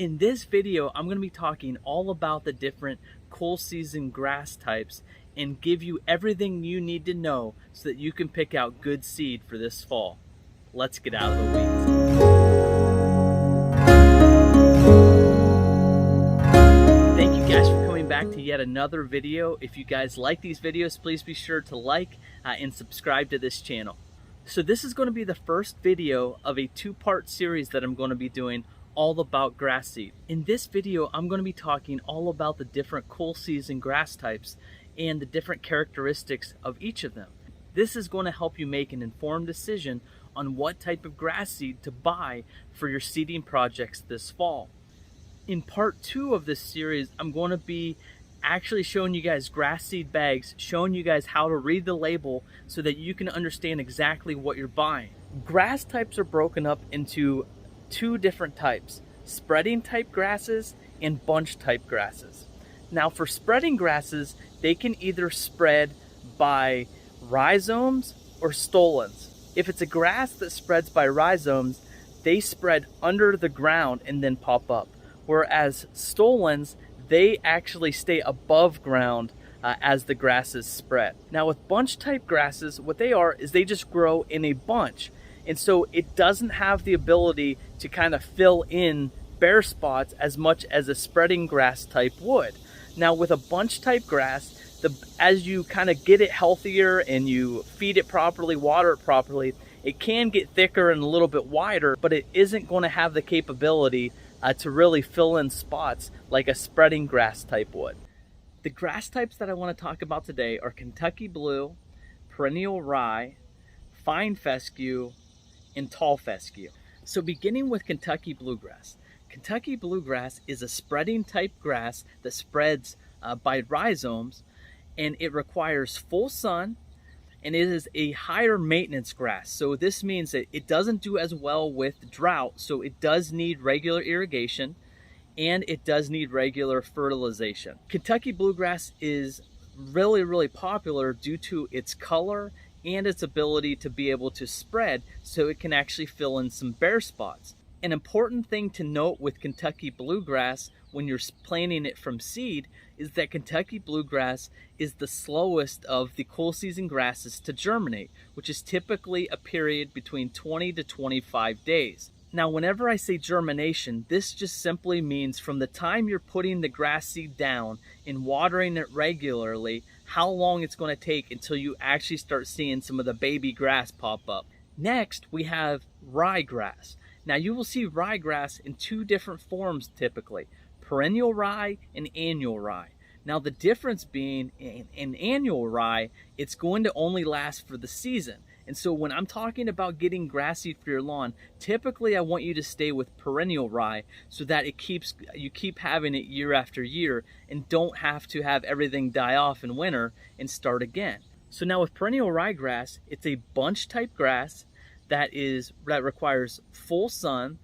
In this video, I'm going to be talking all about the different cool season grass types and give you everything you need to know so that you can pick out good seed for this fall. Let's get out of the weeds. Thank you guys for coming back to yet another video. If you guys like these videos, please be sure to like and subscribe to this channel. So this is going to be the first video of a two-part series that I'm going to be doing all about grass seed. In this video, I'm going to be talking all about the different cool season grass types and the different characteristics of each of them. This is going to help you make an informed decision on what type of grass seed to buy for your seeding projects this fall. In part 2 of this series, I'm going to be actually showing you guys grass seed bags, showing you guys how to read the label so that you can understand exactly what you're buying. Grass types are broken up into two different types: spreading type grasses and bunch type grasses. Now for spreading grasses, they can either spread by rhizomes or stolons. If it's a grass that spreads by rhizomes, they spread under the ground and then pop up. Whereas stolons, they actually stay above ground as the grasses spread. Now with bunch type grasses, what they are is they just grow in a bunch. And so it doesn't have the ability to kind of fill in bare spots as much as a spreading grass type would. Now with a bunch type grass, as you kind of get it healthier and you feed it properly, water it properly, it can get thicker and a little bit wider, but it isn't going to have the capability to really fill in spots like a spreading grass type would. The grass types that I want to talk about today are Kentucky Blue, Perennial Rye, Fine Fescue, and Tall Fescue. So beginning with Kentucky Bluegrass. Kentucky Bluegrass is a spreading type grass that spreads by rhizomes, and it requires full sun, and it is a higher maintenance grass. So this means that it doesn't do as well with drought, so it does need regular irrigation and it does need regular fertilization. Kentucky Bluegrass is really popular due to its color and its ability to be able to spread so it can actually fill in some bare spots. An important thing to note with Kentucky Bluegrass when you're planting it from seed is that Kentucky Bluegrass is the slowest of the cool season grasses to germinate, which is typically a period between 20 to 25 days. Now, whenever I say germination, this just simply means from the time you're putting the grass seed down and watering it regularly, how long it's going to take until you actually start seeing some of the baby grass pop up. Next, we have Rye Grass. Now, you will see rye grass in two different forms typically: perennial rye and annual rye. Now, the difference being in annual rye, it's going to only last for the season. And so when I'm talking about getting grass seed for your lawn, typically I want you to stay with perennial rye so that you keep having it year after year and don't have to have everything die off in winter and start again. So now with perennial ryegrass, it's a bunch type grass that requires full sun,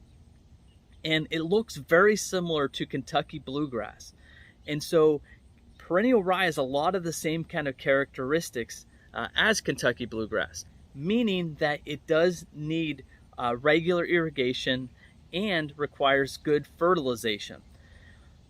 and it looks very similar to Kentucky Bluegrass. And so perennial rye has a lot of the same kind of characteristics as Kentucky Bluegrass, meaning that it does need regular irrigation and requires good fertilization.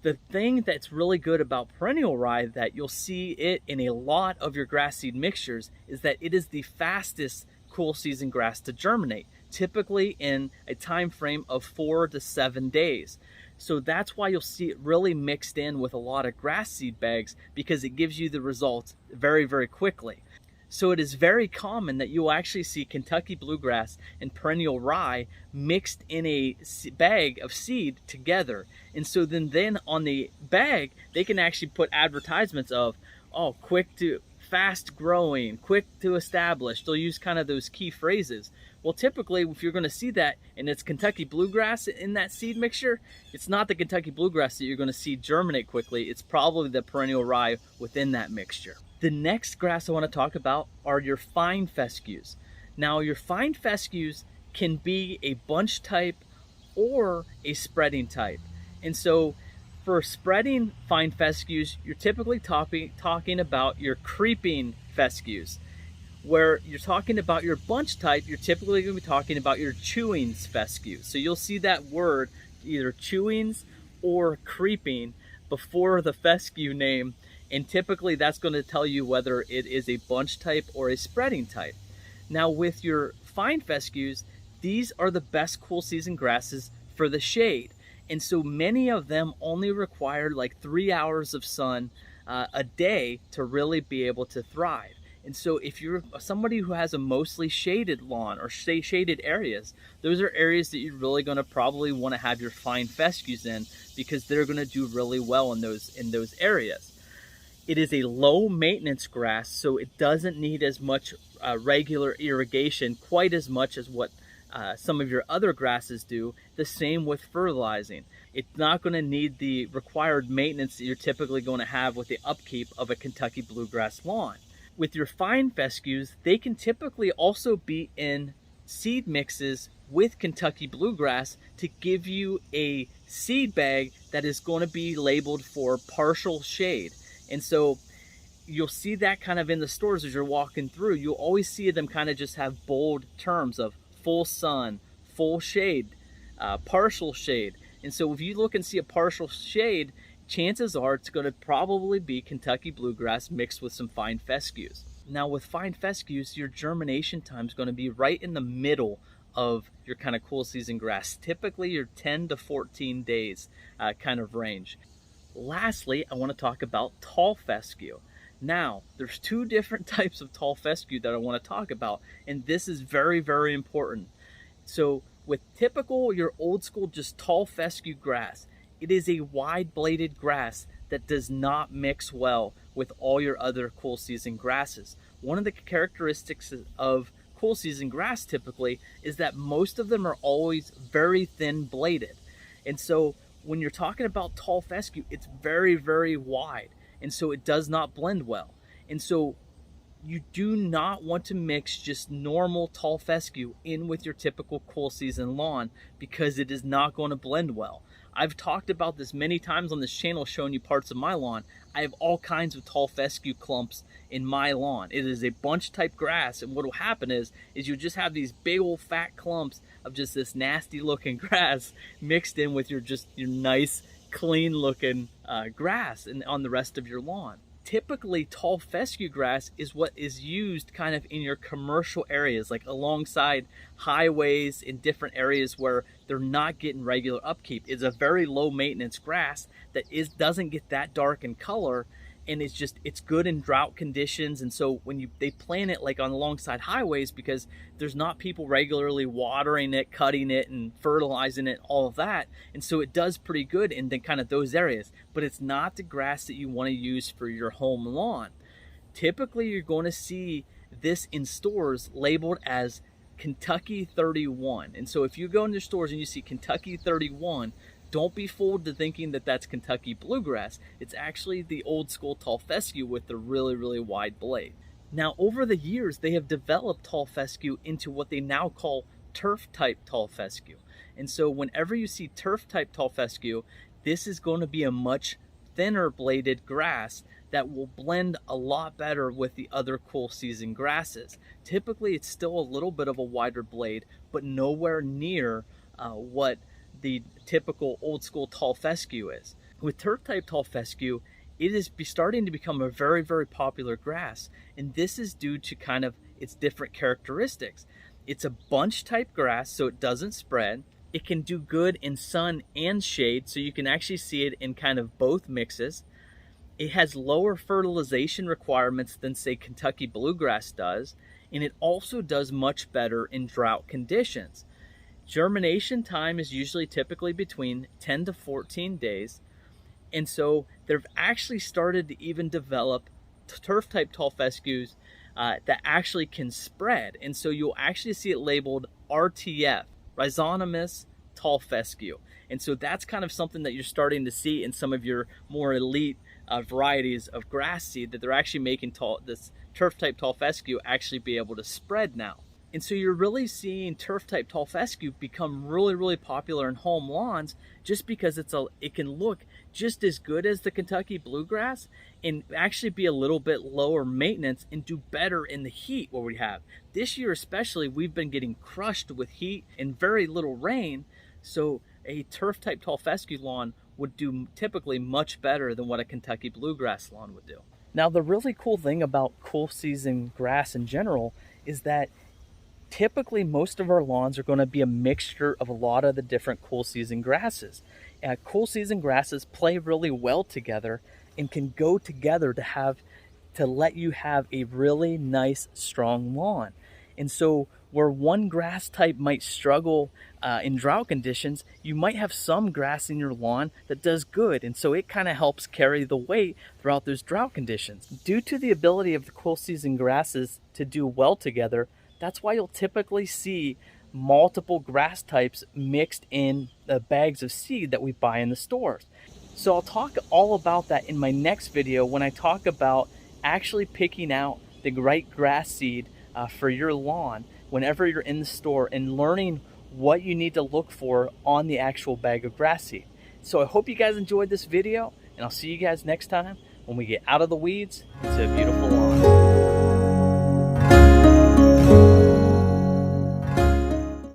The thing that's really good about perennial rye that you'll see it in a lot of your grass seed mixtures is that it is the fastest cool season grass to germinate, typically in a time frame of 4 to 7 days. So that's why you'll see it really mixed in with a lot of grass seed bags, because it gives you the results very quickly. So it is very common that you'll actually see Kentucky Bluegrass and perennial rye mixed in a bag of seed together. And so then on the bag, they can actually put advertisements of, fast growing, quick to establish. They'll use kind of those key phrases. Well, typically, if you're going to see that and it's Kentucky Bluegrass in that seed mixture, it's not the Kentucky Bluegrass that you're going to see germinate quickly. It's probably the perennial rye within that mixture. The next grass I want to talk about are your fine fescues. Now, your fine fescues can be a bunch type or a spreading type. And so for spreading fine fescues, you're typically talking about your creeping fescues. Where you're talking about your bunch type, you're typically going to be talking about your chewing fescue. So you'll see that word either chewings or creeping before the fescue name, and typically that's going to tell you whether it is a bunch type or a spreading type. Now with your fine fescues, these are the best cool season grasses for the shade. And so many of them only require like 3 hours of sun a day to really be able to thrive. And so if you're somebody who has a mostly shaded lawn or shaded areas, those are areas that you're really going to probably want to have your fine fescues in, because they're going to do really well in those areas. It is a low maintenance grass, so it doesn't need as much regular irrigation, quite as much as what some of your other grasses do. The same with fertilizing. It's not going to need the required maintenance that you're typically going to have with the upkeep of a Kentucky bluegrass lawn. With your fine fescues, they can typically also be in seed mixes with Kentucky bluegrass to give you a seed bag that is going to be labeled for partial shade. And so you'll see that kind of in the stores as you're walking through. You'll always see them kind of just have bold terms of full sun, full shade, partial shade. And so if you look and see a partial shade, chances are it's going to probably be Kentucky bluegrass mixed with some fine fescues. Now with fine fescues, your germination time is going to be right in the middle of your kind of cool season grass, typically your 10 to 14 days kind of range. Lastly, I want to talk about tall fescue. Now, there's two different types of tall fescue that I want to talk about, and this is very, very important. So with typical, your old school, just tall fescue grass, it is a wide bladed grass that does not mix well with all your other cool season grasses. One of the characteristics of cool season grass typically is that most of them are always very thin bladed. And so when you're talking about tall fescue, it's very, very wide. And so it does not blend well. And so you do not want to mix just normal tall fescue in with your typical cool season lawn, because it is not going to blend well. I've talked about this many times on this channel, showing you parts of my lawn. I have all kinds of tall fescue clumps in my lawn. It is a bunch type grass, and what will happen is you just have these big old fat clumps of just this nasty looking grass mixed in with your nice clean looking grass and on the rest of your lawn. Typically, tall fescue grass is what is used kind of in your commercial areas, like alongside highways, in different areas where they're not getting regular upkeep. It's a very low maintenance grass that doesn't get that dark in color, and it's good in drought conditions. And so when they plant it like on alongside highways, because there's not people regularly watering it, cutting it, and fertilizing it, all of that, and so it does pretty good in the kind of those areas. But it's not the grass that you want to use for your home lawn. Typically, you're going to see this in stores labeled as Kentucky 31. And so if you go into stores and you see Kentucky 31, don't be fooled to thinking that that's Kentucky bluegrass. It's actually the old school tall fescue with the really, really wide blade. Now, over the years, they have developed tall fescue into what they now call turf type tall fescue. And so whenever you see turf type tall fescue, this is going to be a much thinner bladed grass that will blend a lot better with the other cool season grasses. Typically, it's still a little bit of a wider blade, but nowhere near what the typical old school tall fescue is. With turf type tall fescue, it is starting to become a very, very popular grass, and this is due to kind of its different characteristics. It's a bunch type grass, so it doesn't spread. It can do good in sun and shade, so you can actually see it in kind of both mixes. It has lower fertilization requirements than, say, Kentucky bluegrass does, and it also does much better in drought conditions. Germination time is usually typically between 10 to 14 days. And so they've actually started to even develop turf type tall fescues that actually can spread. And so you'll actually see it labeled RTF, Rhizonomous Tall Fescue. And so that's kind of something that you're starting to see in some of your more elite varieties of grass seed, that they're actually making this turf type tall fescue actually be able to spread now. And so you're really seeing turf type tall fescue become really, really popular in home lawns, just because it can look just as good as the Kentucky bluegrass and actually be a little bit lower maintenance and do better in the heat what we have. This year especially, we've been getting crushed with heat and very little rain. So a turf type tall fescue lawn would do typically much better than what a Kentucky bluegrass lawn would do. Now, the really cool thing about cool season grass in general is that typically most of our lawns are going to be a mixture of a lot of the different cool season grasses. Cool season grasses play really well together and can go together to let you have a really nice strong lawn. And so where one grass type might struggle in drought conditions, you might have some grass in your lawn that does good, and so it kind of helps carry the weight throughout those drought conditions. Due to the ability of the cool season grasses to do well together, that's why you'll typically see multiple grass types mixed in the bags of seed that we buy in the stores. So I'll talk all about that in my next video when I talk about actually picking out the right grass seed for your lawn whenever you're in the store and learning what you need to look for on the actual bag of grass seed. So I hope you guys enjoyed this video, and I'll see you guys next time when we get out of the weeds into a beautiful lawn.